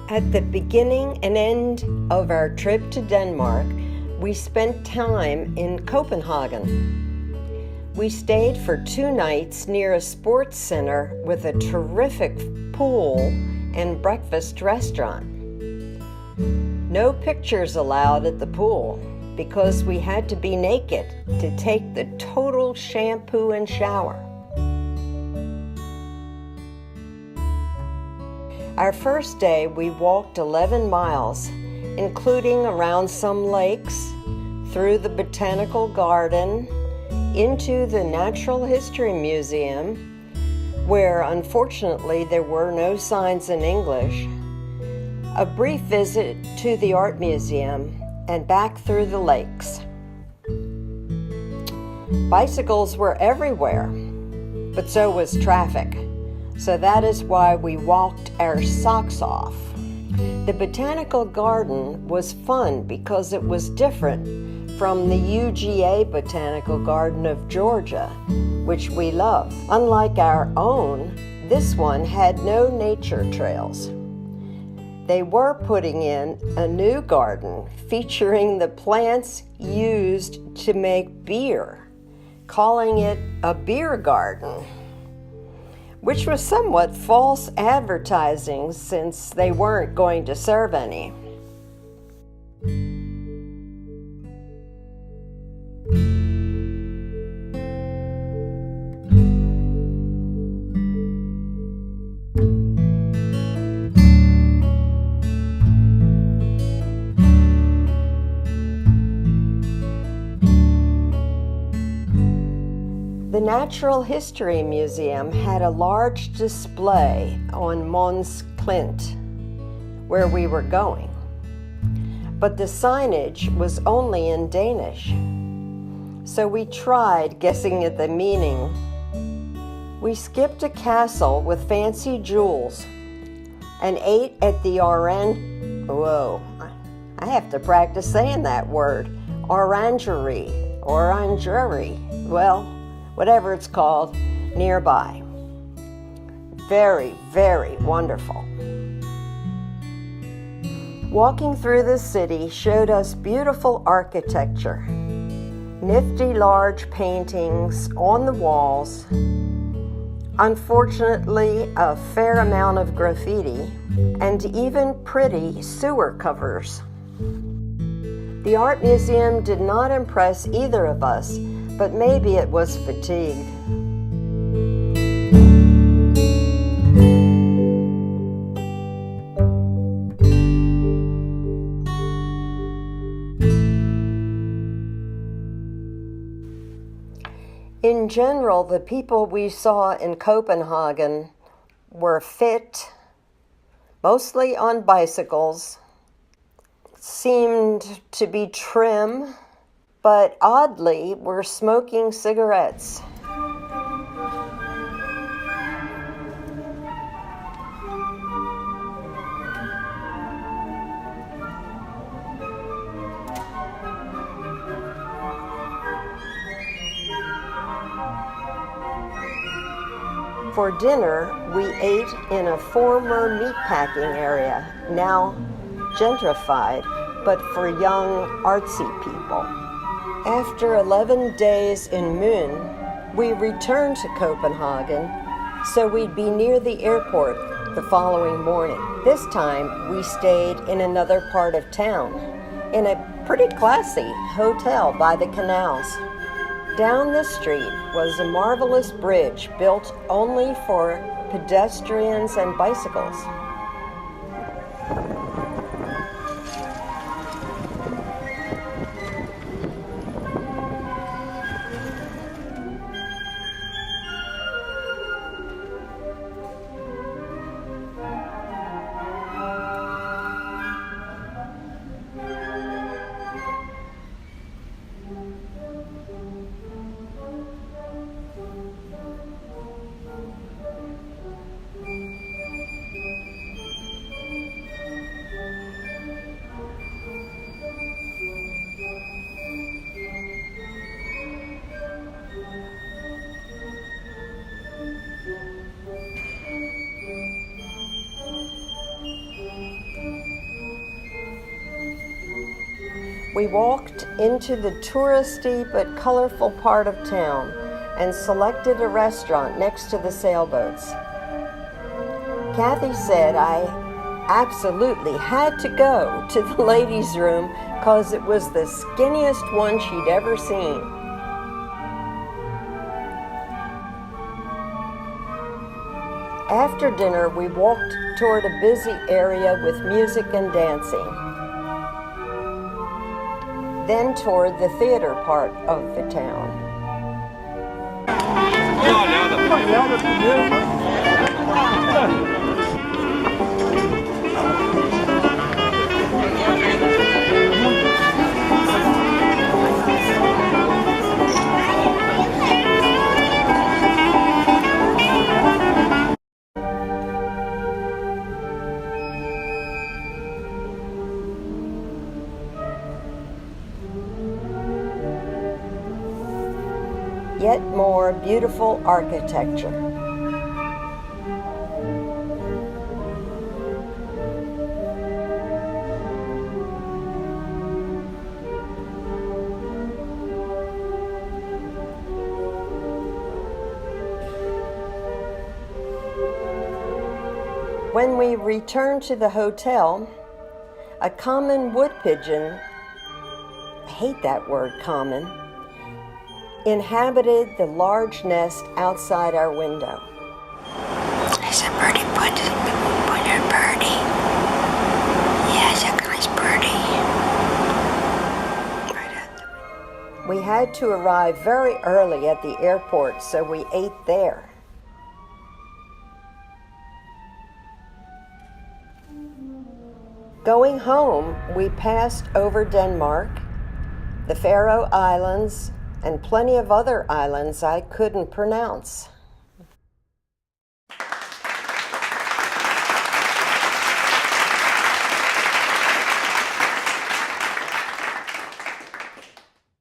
At the beginning and end of our trip to Denmark, we spent time in Copenhagen. We stayed for 2 nights near a sports center with a terrific pool and breakfast restaurant. No pictures allowed at the pool because we had to be naked to take the total shampoo and shower. Our first day, we walked 11 miles, including around some lakes, through the Botanical Garden, into the Natural History Museum, where unfortunately there were no signs in English, a brief visit to the art museum, and back through the lakes. Bicycles were everywhere, but so was traffic. So that is why we walked our socks off. The Botanical Garden was fun because it was different from the UGA Botanical Garden of Georgia, which we love. Unlike our own, this one had no nature trails. They were putting in a new garden featuring the plants used to make beer, calling it a beer garden, which was somewhat false advertising since they weren't going to serve any. The Natural History Museum had a large display on Mons Klint, where we were going, but the signage was only in Danish, so we tried guessing at the meaning. We skipped a castle with fancy jewels and ate at the I have to practice saying that word, orangery, well, whatever it's called, nearby. Very, very wonderful. Walking through the city showed us beautiful architecture, nifty large paintings on the walls, unfortunately a fair amount of graffiti, and even pretty sewer covers. The art museum did not impress either of us, but maybe it was fatigue. In general, the people we saw in Copenhagen were fit, mostly on bicycles, seemed to be trim, but oddly were smoking cigarettes. For dinner, we ate in a former meatpacking area, now gentrified, but for young, artsy people. After 11 days in Møn, we returned to Copenhagen, so we'd be near the airport the following morning. This time, we stayed in another part of town, in a pretty classy hotel by the canals. Down the street was a marvelous bridge built only for pedestrians and bicycles. We walked into the touristy but colorful part of town and selected a restaurant next to the sailboats. Kathy said I absolutely had to go to the ladies' room because it was the skinniest one she'd ever seen. After dinner, we walked toward a busy area with music and dancing, then toward the theater part of the town. Yet more beautiful architecture. When we returned to the hotel, a common wood pigeon, I hate that word common, inhabited the large nest outside our window. There's a birdie, put a birdie. Yes, a nice birdie. We had to arrive very early at the airport, so we ate there. Going home, we passed over Denmark, the Faroe Islands, and plenty of other islands I couldn't pronounce.